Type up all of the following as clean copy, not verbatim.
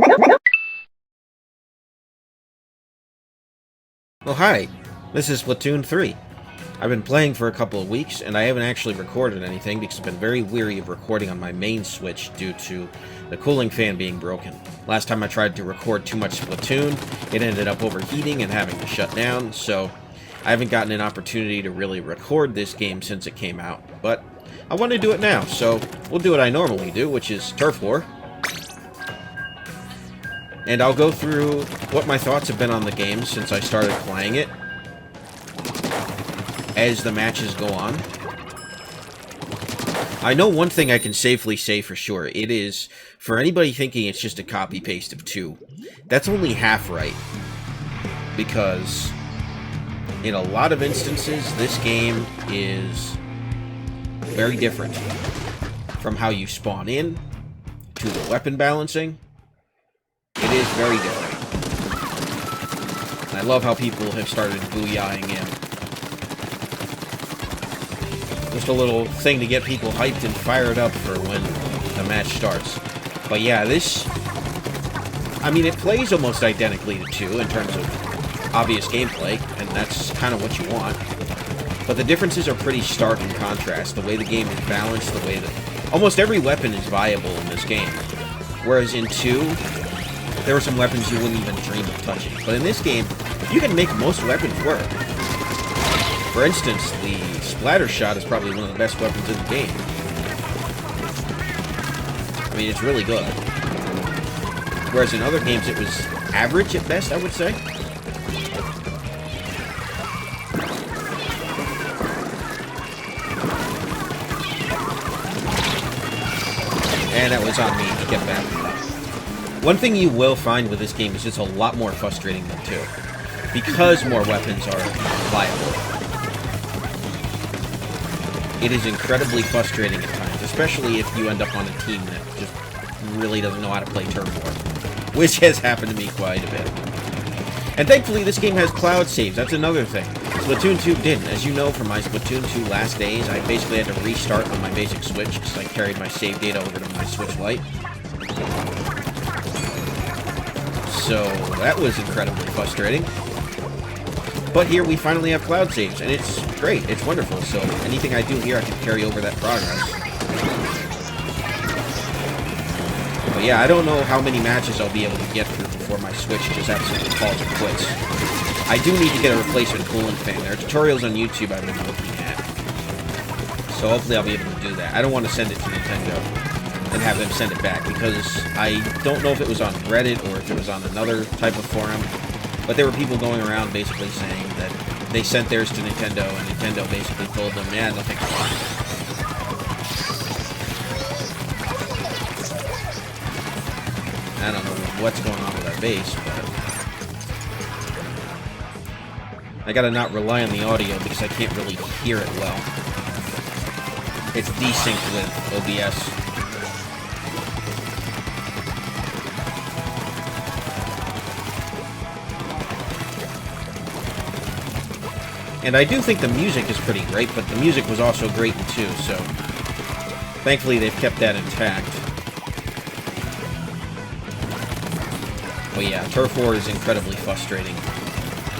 Oh hi, this is Splatoon 3. I've been playing for a couple of weeks, and I haven't actually recorded anything because I've been very weary of recording on my main Switch due to the cooling fan being broken. Last time I tried to record too much Splatoon, it ended up overheating and having to shut down, so I haven't gotten an opportunity to really record this game since it came out. But I want to do it now, so we'll do what I normally do, which is Turf War. And I'll go through what my thoughts have been on the game since I started playing it, as the matches go on. I know one thing I can safely say for sure. It is, for anybody thinking it's just a copy-paste of 2, that's only half right. Because, in a lot of instances, this game is very different. From how you spawn in, to the weapon balancing. It is very different. And I love how people have started booyahing in. Just a little thing to get people hyped and fired up for when the match starts. But yeah, this... I mean, it plays almost identically to 2 in terms of obvious gameplay, and that's kind of what you want. But the differences are pretty stark in contrast. The way the game is balanced, the way that... Almost every weapon is viable in this game. Whereas in 2... there were some weapons you wouldn't even dream of touching. But in this game, you can make most weapons work. For instance, the splatter shot is probably one of the best weapons in the game. I mean, it's really good. Whereas in other games, it was average at best, I would say. And that was on me to get back. One thing you will find with this game is it's a lot more frustrating than 2. Because more weapons are viable. It is incredibly frustrating at times, especially if you end up on a team that just really doesn't know how to play Turf War. Which has happened to me quite a bit. And thankfully this game has cloud saves, that's another thing. Splatoon 2 didn't. As you know from my Splatoon 2 last days, I basically had to restart on my basic Switch because I carried my save data over to my Switch Lite. So that was incredibly frustrating. But here we finally have cloud saves, and it's great, it's wonderful, so anything I do here I can carry over that progress. But yeah, I don't know how many matches I'll be able to get through before my Switch just absolutely falls and quits. I do need to get a replacement cooling fan. There are tutorials on YouTube I've been looking at. So hopefully I'll be able to do that. I don't want to send it to Nintendo and have them send it back, because I don't know if it was on Reddit or if it was on another type of forum, but there were people going around basically saying that they sent theirs to Nintendo, and Nintendo basically told them, yeah, nothing's wrong. I don't know what's going on with our base, but I gotta not rely on the audio because I can't really hear it well. It's desynced with OBS. And I do think the music is pretty great, but the music was also great in 2, so thankfully they've kept that intact. But yeah, Turf War is incredibly frustrating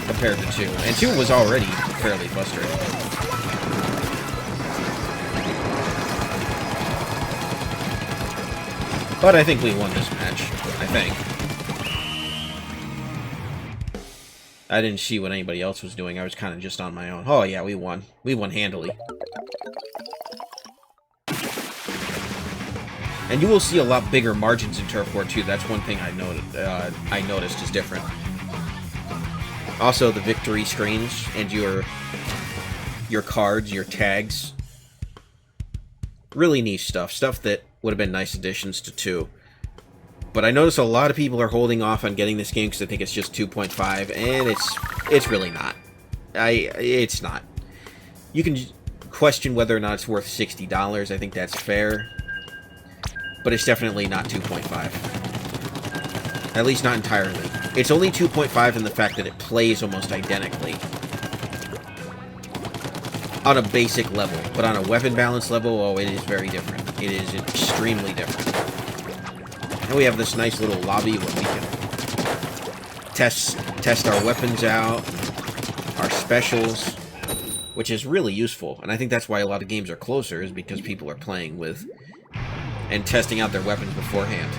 compared to 2. And 2 was already fairly frustrating. But I think we won this match. I think. I didn't see what anybody else was doing. I was kind of just on my own. Oh yeah, we won. We won handily. And you will see a lot bigger margins in Turf War 2. That's one thing I noticed is different. Also, the victory screens and your cards, your tags. Really neat stuff. Stuff that would have been nice additions to 2. But I notice a lot of people are holding off on getting this game because they think it's just 2.5, and it's really not. It's not. You can question whether or not it's worth $60. I think that's fair. But it's definitely not 2.5. At least not entirely. It's only 2.5 in the fact that it plays almost identically. On a basic level. But on a weapon balance level, oh, it is very different. It is extremely different. And we have this nice little lobby where we can test our weapons out, our specials, which is really useful. And I think that's why a lot of games are closer, is because people are playing with and testing out their weapons beforehand.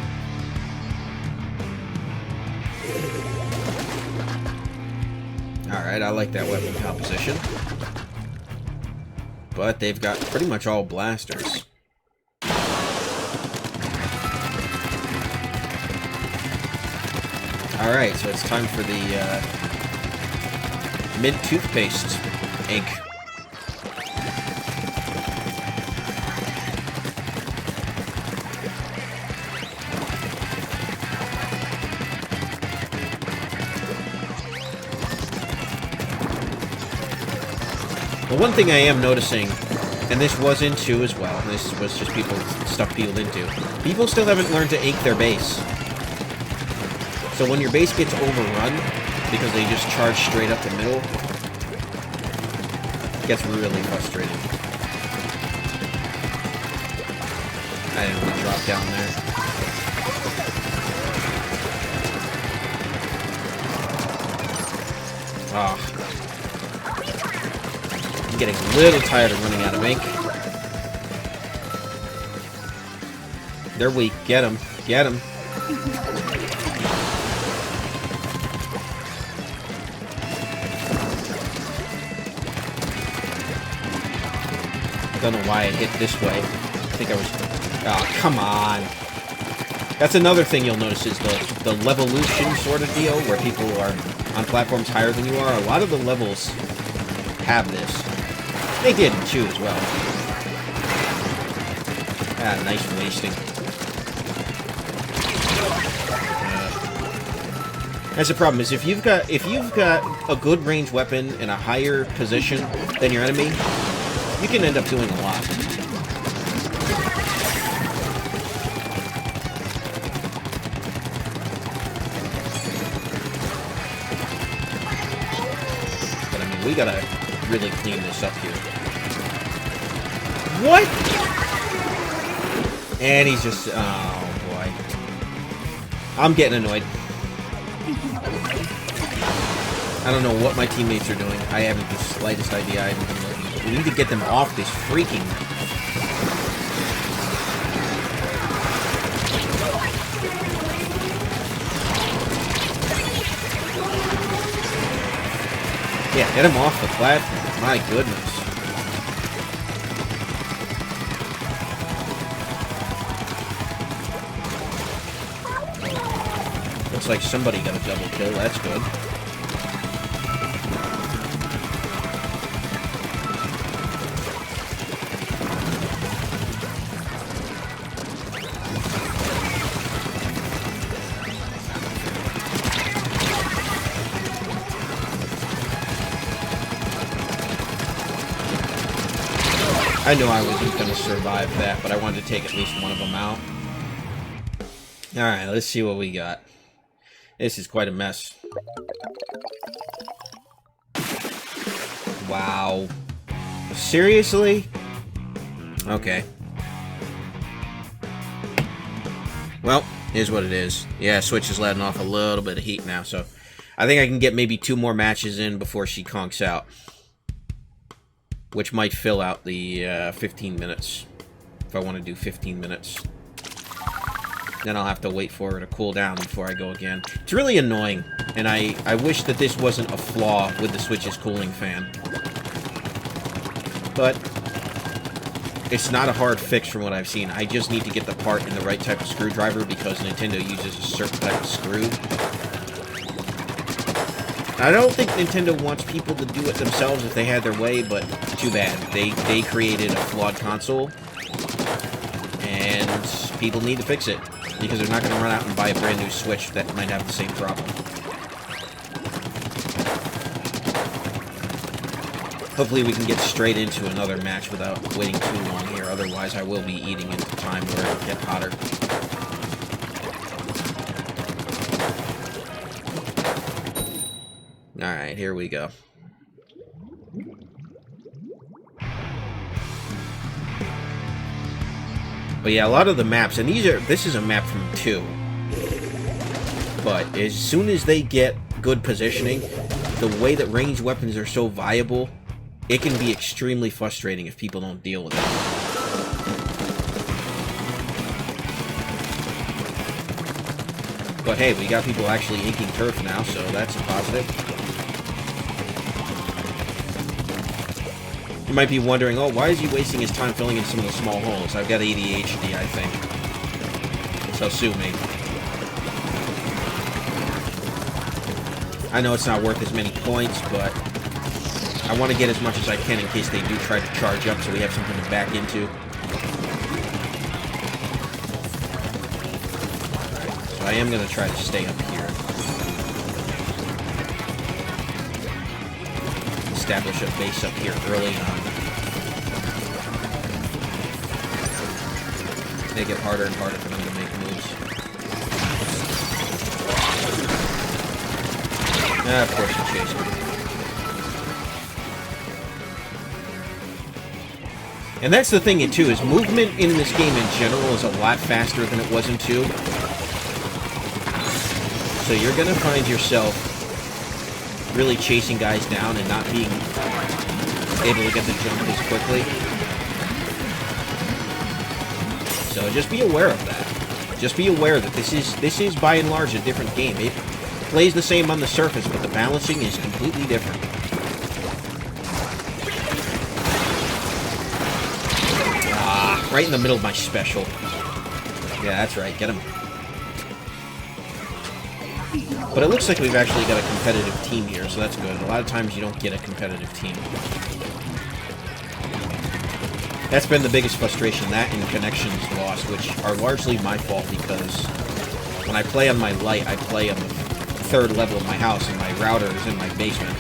Alright, I like that weapon composition. But they've got pretty much all blasters. Alright, so it's time for the mint toothpaste ink. But one thing I am noticing, and this was in 2 as well, this was just stuff people into, people still haven't learned to ink their base. So when your base gets overrun, because they just charge straight up the middle, it gets really frustrating. I didn't want to drop down there. Ah. I'm getting a little tired of running out of ink. They're weak. Get them. Get them. Don't know why I hit this way. I think I was... Oh, come on. That's another thing you'll notice is the levolution sort of deal, where people are on platforms higher than you are. A lot of the levels have this. They did in 2 as well. Ah, nice wasting. That's the problem, is if you've got a good range weapon in a higher position than your enemy, you can end up doing a lot. But I mean, we gotta really clean this up here. What? And he's just... Oh, boy. I'm getting annoyed. I don't know what my teammates are doing. I haven't the slightest idea. I haven't been looking. We need to get them off this freaking... Yeah, get him off the platform. My goodness. Looks like somebody got a double kill. That's good. I knew I wasn't going to survive that, but I wanted to take at least one of them out. Alright, let's see what we got. This is quite a mess. Wow. Seriously? Okay. Well, here's what it is. Yeah, Switch is letting off a little bit of heat now, so I think I can get maybe 2 more matches in before she conks out. Which might fill out the 15 minutes, if I want to do 15 minutes. Then I'll have to wait for her to cool down before I go again. It's really annoying, and I wish that this wasn't a flaw with the Switch's cooling fan. But it's not a hard fix from what I've seen. I just need to get the part in the right type of screwdriver because Nintendo uses a certain type of screw. I don't think Nintendo wants people to do it themselves if they had their way, but too bad. They created a flawed console, and people need to fix it, because they're not going to run out and buy a brand new Switch that might have the same problem. Hopefully we can get straight into another match without waiting too long here, otherwise I will be eating into time where it'll get hotter. Alright, here we go. But yeah, a lot of the maps, and this is a map from 2. But as soon as they get good positioning, the way that ranged weapons are so viable, it can be extremely frustrating if people don't deal with it. But hey, we got people actually inking turf now, so that's a positive. You might be wondering, oh, why is he wasting his time filling in some of the small holes? I've got ADHD, I think. So sue me. I know it's not worth as many points, but I want to get as much as I can in case they do try to charge up so we have something to back into. Alright, so I am going to try to stay up here. Establish a base up here early on. Make it harder and harder for them to make moves. Ah, of course you chase me. And that's the thing, too, is movement in this game in general is a lot faster than it was in 2. So you're going to find yourself really chasing guys down and not being able to get the jump as quickly. So just be aware of that. Just be aware that this is by and large a different game. It plays the same on the surface, but the balancing is completely different. Ah, right in the middle of my special. Yeah, that's right. Get him. But it looks like we've actually got a competitive team here, so that's good. A lot of times you don't get a competitive team. That's been the biggest frustration, that and connections lost, which are largely my fault because when I play on my light, I play on the 3rd level of my house and my router is in my basement.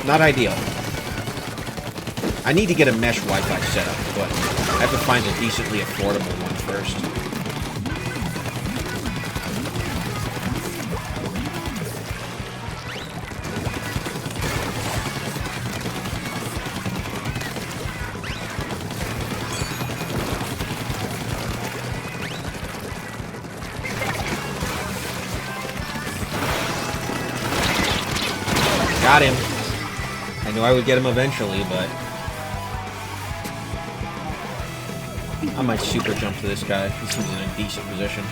Not ideal. I need to get a mesh Wi-Fi setup, but I have to find a decently affordable one first. Got him. I knew I would get him eventually, but I might super jump to this guy. He seems in a decent position.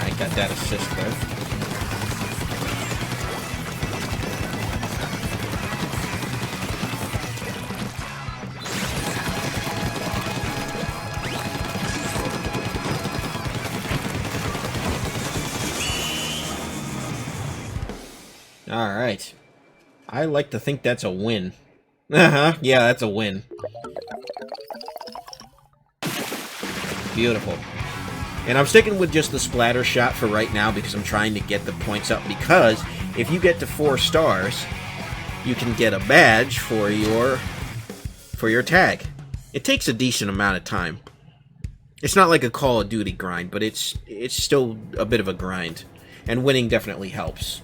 I got that assist there. Alright. I like to think that's a win. Uh-huh, yeah, that's a win. Beautiful. And I'm sticking with just the splatter shot for right now because I'm trying to get the points up, because if you get to 4 stars, you can get a badge for your tag. It takes a decent amount of time. It's not like a Call of Duty grind, but it's still a bit of a grind. And winning definitely helps.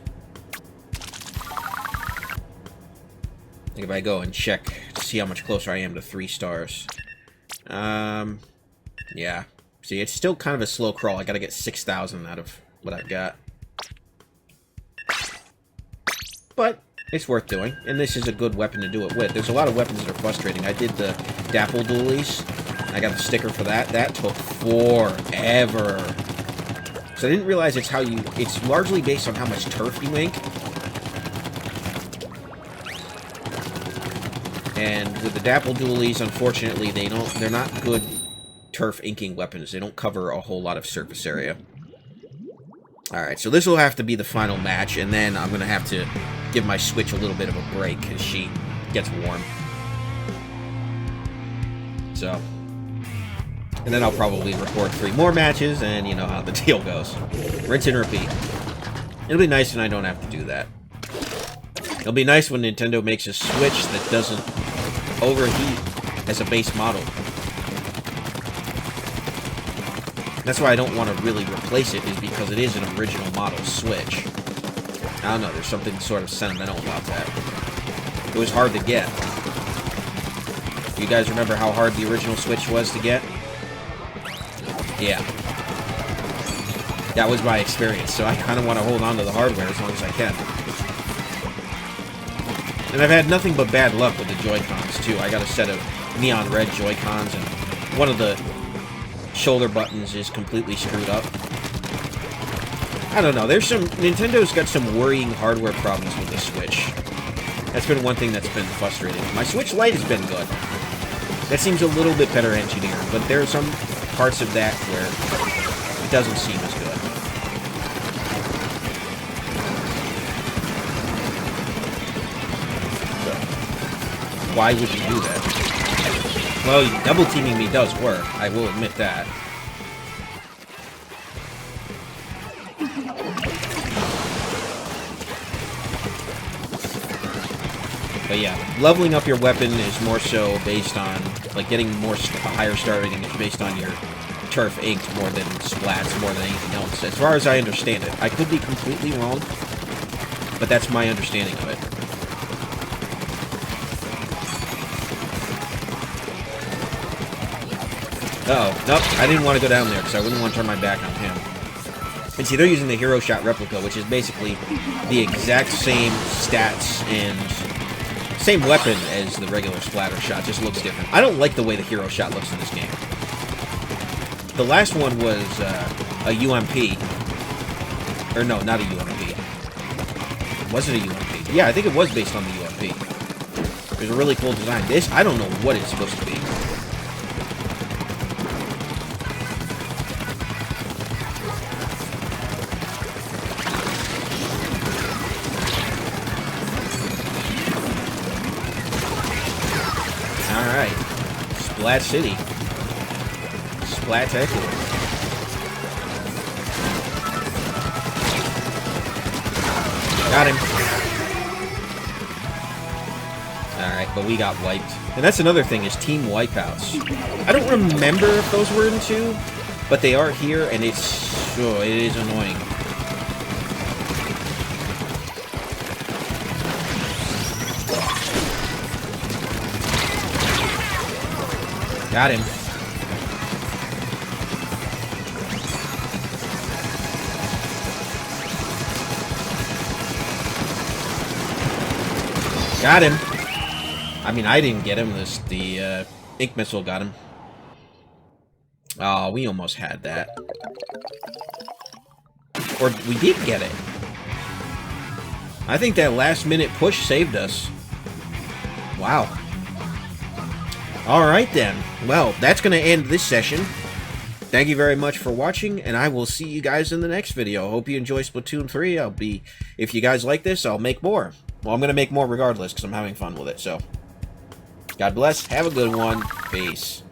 If I go and check to see how much closer I am to 3 stars. Yeah. See, it's still kind of a slow crawl. I gotta get 6,000 out of what I've got. But it's worth doing, and this is a good weapon to do it with. There's a lot of weapons that are frustrating. I did the Dapple Dualies. I got the sticker for that. That took forever. So I didn't realize it's largely based on how much turf you ink. And with the Dapple Dualies, unfortunately, they're not good turf inking weapons. They don't cover a whole lot of surface area. Alright, so this will have to be the final match, and then I'm going to have to give my Switch a little bit of a break as she gets warm. So, and then I'll probably record 3 more matches, and you know how the deal goes. Rinse and repeat. It'll be nice when I don't have to do that. It'll be nice when Nintendo makes a Switch that doesn't overheat as a base model. That's why I don't want to really replace it, is because it is an original model Switch. I don't know, there's something sort of sentimental about that. It was hard to get. You guys remember how hard the original Switch was to get? Yeah. That was my experience, so I kind of want to hold on to the hardware as long as I can. And I've had nothing but bad luck with the Joy-Cons, too. I got a set of neon red Joy-Cons, and one of the shoulder buttons is completely screwed up. I don't know, Nintendo's got some worrying hardware problems with the Switch. That's been one thing that's been frustrating. My Switch Lite has been good. That seems a little bit better engineered, but there are some parts of that where it doesn't seem as good. Why would you do that? Well, double teaming me does work. I will admit that. But yeah, leveling up your weapon is more so based on, like, getting a higher star rating is based on your turf inked more than splats, more than anything else. As far as I understand it. I could be completely wrong, but that's my understanding of it. Uh-oh. Nope, I didn't want to go down there because I wouldn't want to turn my back on him. And see, they're using the Hero Shot replica, which is basically the exact same stats and same weapon as the regular Splatter Shot, just looks different. I don't like the way the Hero Shot looks in this game. The last one was a UMP. Or no, not a UMP. Was it a UMP? Yeah, I think it was based on the UMP. It was a really cool design. This, I don't know what it's supposed to be. Alright. Splat City. Splat-tacular. Got him. Alright, but we got wiped. And that's another thing, is team wipeouts. I don't remember if those were in 2, but they are here, and it is annoying. Got him. Got him. I mean, I didn't get him. The ink missile got him. Oh, we almost had that. Or we did get it. I think that last-minute push saved us. Wow. Alright then. Well, that's going to end this session. Thank you very much for watching, and I will see you guys in the next video. Hope you enjoy Splatoon 3. If you guys like this, I'll make more. Well, I'm going to make more regardless, because I'm having fun with it, so. God bless. Have a good one. Peace.